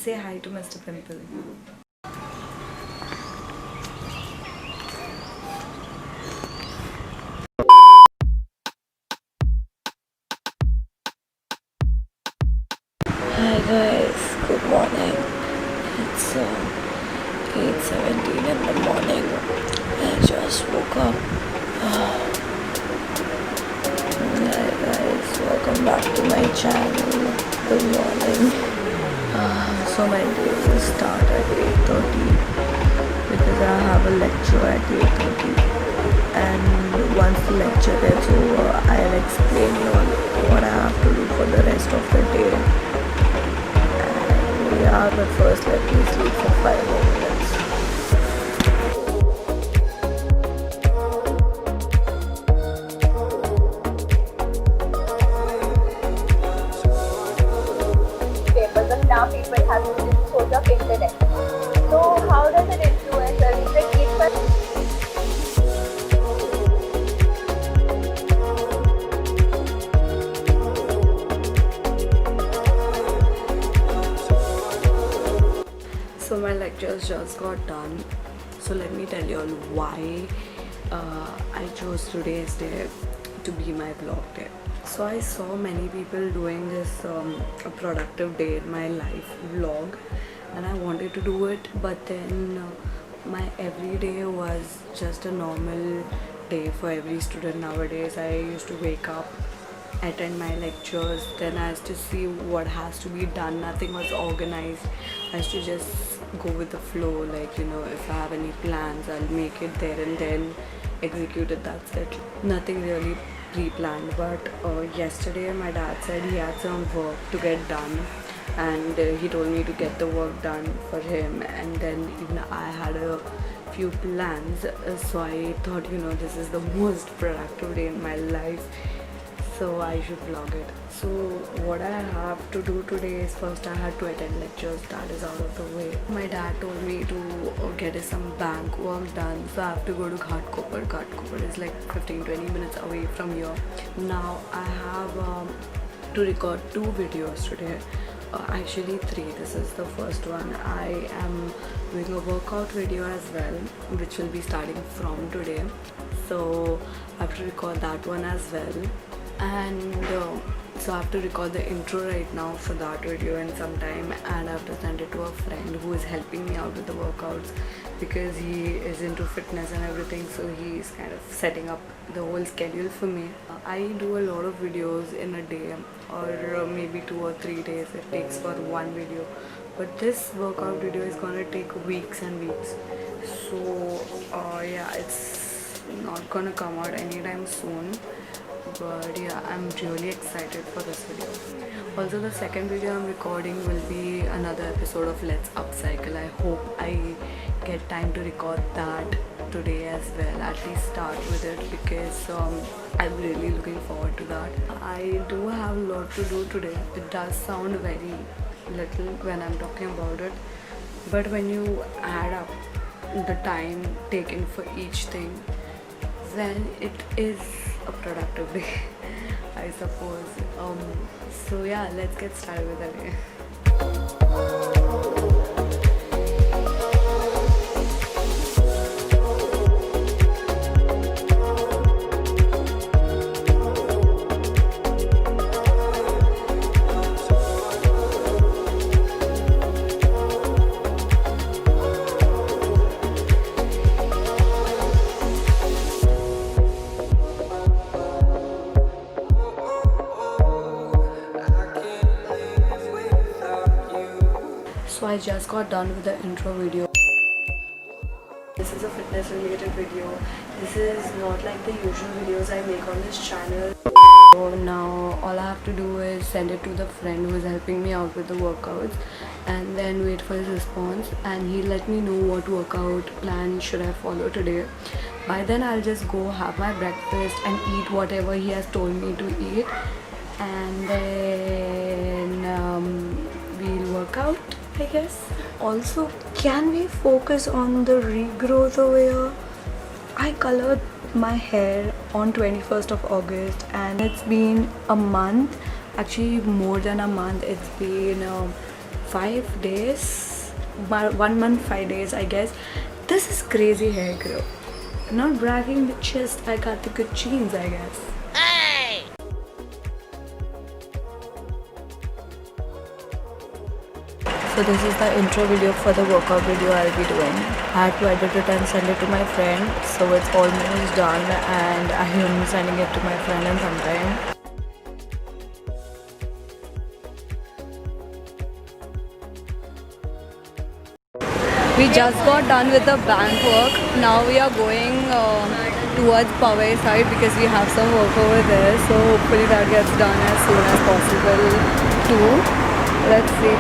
Say hi to Mr. Pimple. Hi guys, good morning. It's 8:17 in the morning. I just woke up. Hi guys, welcome back to my channel. Good morning. So my day will start at 8:30 because I have a lecture at 8:30. And once the lecture gets over, I'll explain you all what I have to do for the rest of the day. Yeah, but first let me sleep for 5 more minutes. But now people have this source of internet. So how does it influence us? Does it keep us? So my lectures just got done. So let me tell you all why I chose today's day to be my vlog day. So I saw many people doing this a productive day in my life vlog, and I wanted to do it, but then my everyday was just a normal day for every student nowadays. I used to wake up, attend my lectures, then I used to see what has to be done. Nothing was organized. I used to just go with the flow, like, you know, if I have any plans, I'll make it there and then execute it. That's it. Nothing really pre-planned. But yesterday my dad said he had some work to get done, and he told me to get the work done for him, and then even I had a few plans. So I thought, you know, this is the most productive day in my life, so I should vlog it. So what I have to do today is, first I had to attend lectures. That is out of the way. My dad told me to get some bank work done, so I have to go to Ghatkopar. Ghatkopar is like 15-20 minutes away from here. Now I have to record 2 videos today. Actually 3. This is the first one. I am doing a workout video as well, which will be starting from today. So I have to record that one as well. And so I have to record the intro right now for that video in some time, and I have to send it to a friend who is helping me out with the workouts because he is into fitness and everything, so he is kind of setting up the whole schedule for me. I do a lot of videos in a day, or maybe 2 or 3 days it takes for one video, but this workout video is gonna take weeks and weeks. So yeah, it's not gonna come out anytime soon, but yeah, I'm really excited for this video. Also, the second video I'm recording will be another episode of Let's Upcycle. I hope I get time to record that today as well, at least start with it, because I'm really looking forward to that. I do have a lot to do today. It does sound very little when I'm talking about it, but when you add up the time taken for each thing, then it is a productive day, I suppose. So yeah, let's get started with the day. So I just got done with the intro video. This is a fitness related video. This is not like the usual videos I make on this channel. So now all I have to do is send it to the friend who is helping me out with the workouts, and then wait for his response, and he'll let me know what workout plan should I follow today. By then I'll just go have my breakfast and eat whatever he has told me to eat, and then we'll work out, I guess. Also, can we focus on the regrowth over here? I colored my hair on 21st of August, and it's been a month, actually more than a month. It's been 5 days, 1 month 5 days I guess. This is crazy hair growth. Not bragging, but just I got the good genes I guess. So this is the intro video for the workout video I'll be doing. I had to edit it and send it to my friend, so it's almost done and I am sending it to my friend in some time. We just got done with the bank work. Now we are going towards Powai side because we have some work over there. So hopefully that gets done as soon as possible too. Let's see.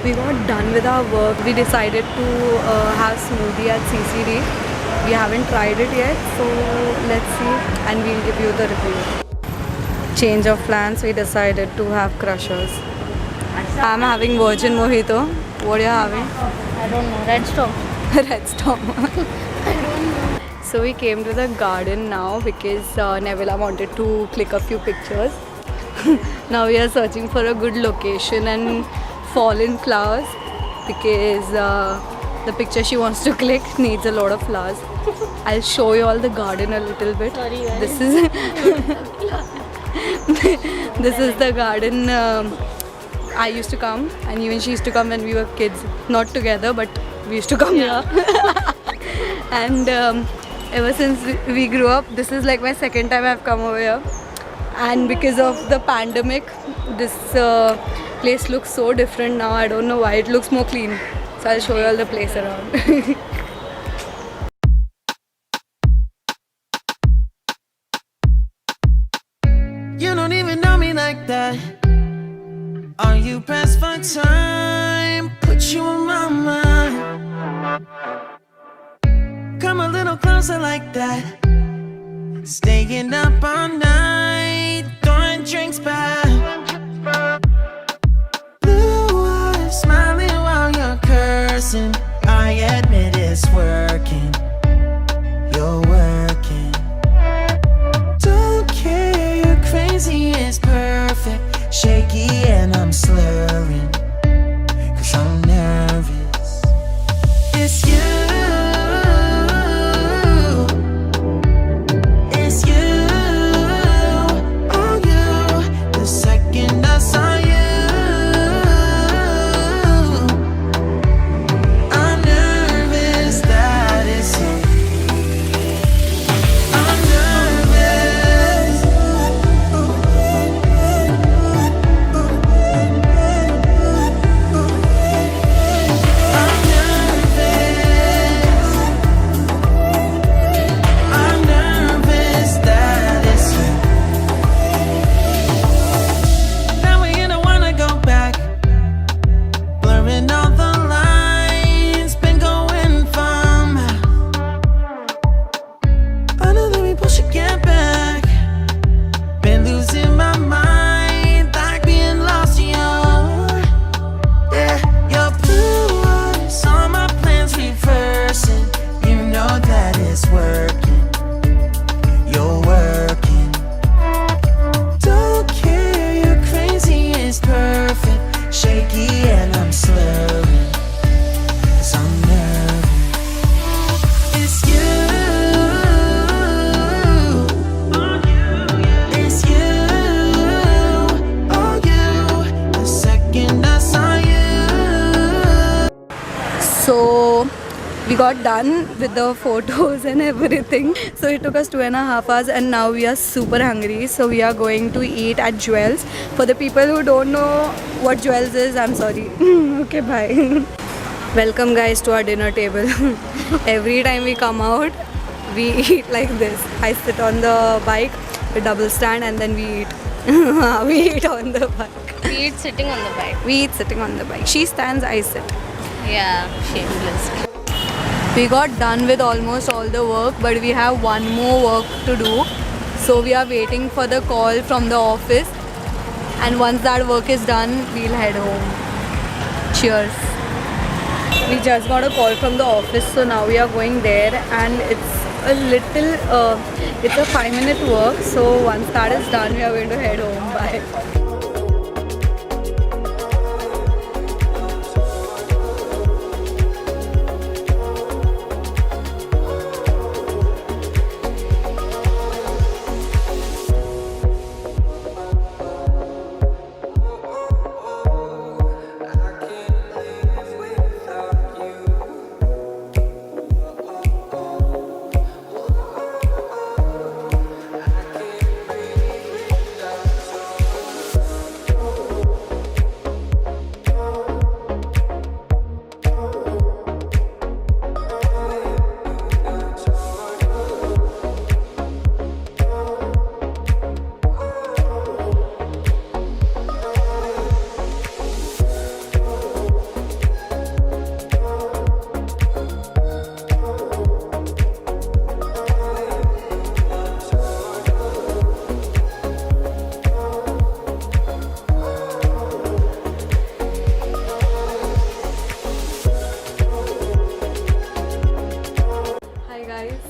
We got done with our work. We decided to have smoothie at CCD. We haven't tried it yet, so let's see and we'll give you the review. Change of plans, we decided to have crushers. I'm having virgin mojito. What are you having? I don't know. Red Storm. Red Storm. So we came to the garden now because Nevilla wanted to click a few pictures. Now we are searching for a good location and fallen flowers because the picture she wants to click needs a lot of flowers. I'll show you all the garden a little bit. Sorry, guys. This is this is the garden I used to come, and even she used to come when we were kids, not together but we used to come here. And ever since we grew up, this is like my second time I've come over here, and because of the pandemic this place looks so different now. I don't know why. It looks more clean, so I'll show you all the place around. You don't even know me like that. Are you pressed for time? Put you on my mind. Come a little closer like that. Staying up all night, throwing drinks back. Blue eyes smiling while you're cursing. I admit it's working. You're working. Don't care, you're crazy, it's perfect. Shaky and I'm slurring, 'cause I'm nervous. It's you. It's you. Oh, you. The second I saw you, I'm nervous. we got done with the photos and everything. So it took us 2.5 hours and now we are super hungry. So we are going to eat at Jewels. For the people who don't know what Jewels is, I'm sorry. Okay, bye. Welcome guys to our dinner table. Every time we come out, we eat like this. I sit on the bike with double stand and then we eat. We eat on the bike. We eat sitting on the bike. We eat sitting on the bike. She stands, I sit. Yeah, shameless. We got done with almost all the work, but we have one more work to do. So we are waiting for the call from the office. And once that work is done, we'll head home. Cheers. We just got a call from the office, so now we are going there, and it's a little, it's a 5-minute work. So once that is done, we are going to head home. Bye.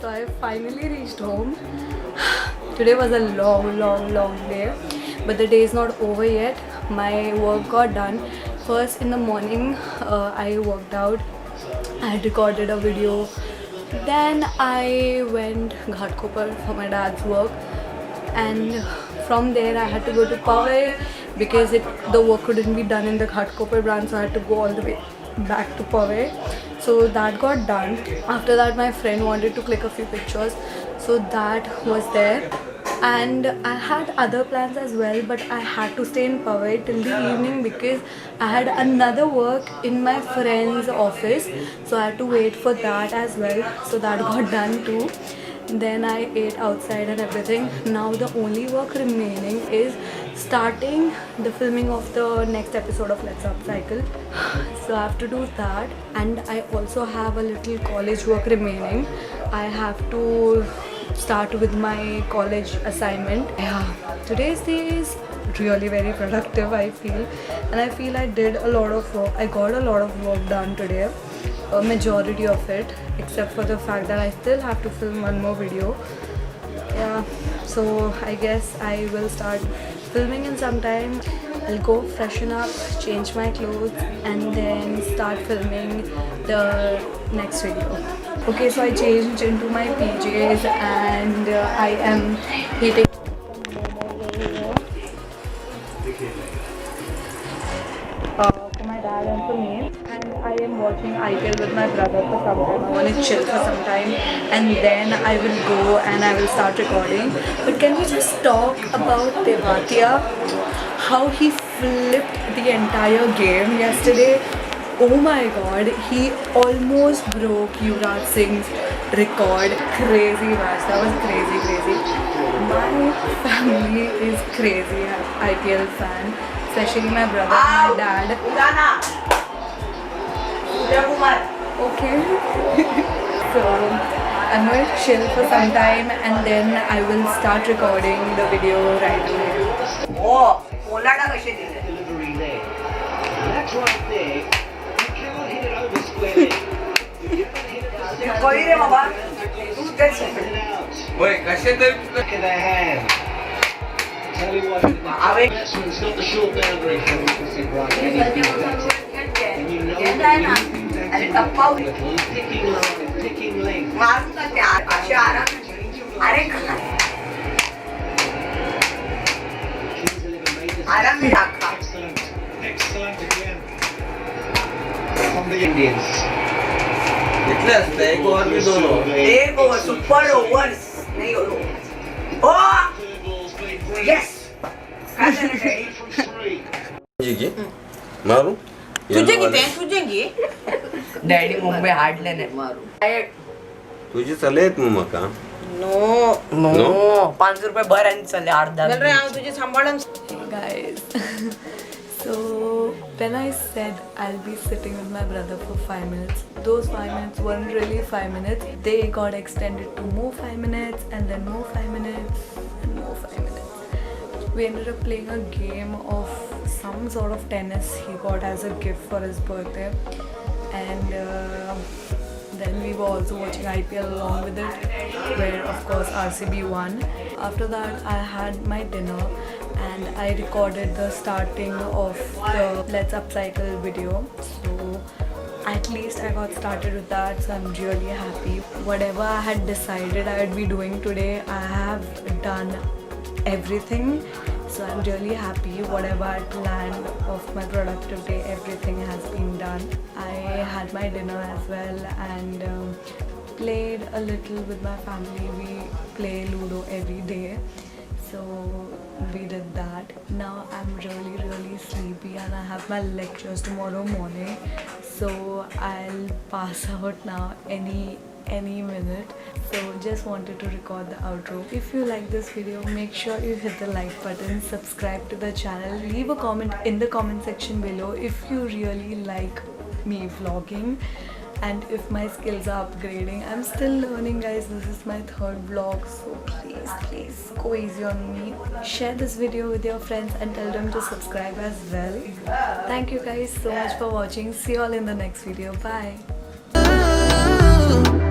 So I finally reached home. Today was a long day, but the day is not over yet. My work got done. First in the morning, I worked out. I had recorded a video. Then I went Ghatkopar for my dad's work, and from there I had to go to Powai because the work couldn't be done in the Ghatkopar branch, so I had to go all the way back to Powai. So that got done. After that, my friend wanted to click a few pictures, so that was there. And I had other plans as well, but I had to stay in Powai till the evening because I had another work in my friend's office, so I had to wait for that as well. So that got done too. Then I ate outside and everything. Now the only work remaining is starting the filming of the next episode of Let's Upcycle. So I have to do that, and I also have a little college work remaining. I have to start with my college assignment. Yeah, today's day is really very productive, I feel, and I feel I did a lot of work. I got a lot of work done today, a majority of it, except for the fact that I still have to film one more video. Yeah, so I guess I will start filming in some time. I'll go freshen up, change my clothes, and then start filming the next video. Okay, so I changed into my PJs and I am eating for my dad and for me, and I am watching IPL with my brother for some time. I want to chill for some time, and then I will go and I will start recording. But can we just talk about Tewatia? How he flipped the entire game yesterday. Oh my god, he almost broke Yuvraj Singh's record. Crazy match, that was crazy. My family is crazy IPL fan, especially my brother and my dad. Okay. So I'm going to chill for some time and then I will start recording the video right away. Oh, delivery leg. That's right there. You cannot hit it over square leg. You cannot hit it Look at their hand. Tell you what, the batsman's got the short boundary from right. Anything better. And you know anything better. Picking length. Excellent again from the Indians. असतं एक over मी 2 over. एक over super overs नाही ओ yes काय झालं daddy तुझी की मारू तुझे किती तुझे की डॅडी मुंबई हाडले नाही मारू तुझी चलेत मग का नो नो 500 रुपये भर आणि चालले अर्धा चल रे हांव तुझे सांभाळून guys. So when I said I'll be sitting with my brother for 5 minutes, those 5 minutes weren't really 5 minutes. They got extended to more 5 minutes and then more 5 minutes and more 5 minutes. We ended up playing a game of some sort of tennis he got as a gift for his birthday, and then we were also watching IPL along with it, where of course RCB won. After that I had my dinner and I recorded the starting of the Let's Upcycle video. So at least I got started with that, so I'm really happy. Whatever I had decided I would be doing today, I have done everything. So I'm really happy. Whatever I planned of my productive day, everything has been done. I had my dinner as well and played a little with my family. We play Ludo every day. So we did that. Now I'm really sleepy and I have my lectures tomorrow morning. So I'll pass out now any minute. So just wanted to record the outro. If you like this video, make sure you hit the like button, subscribe to the channel, leave a comment in the comment section below if you really like me vlogging and if my skills are upgrading. I'm still learning, guys. This is my 3rd vlog, so please go easy on me. Share this video with your friends and tell them to subscribe as well. Thank you guys so much for watching. See you all in the next video. Bye. Ooh.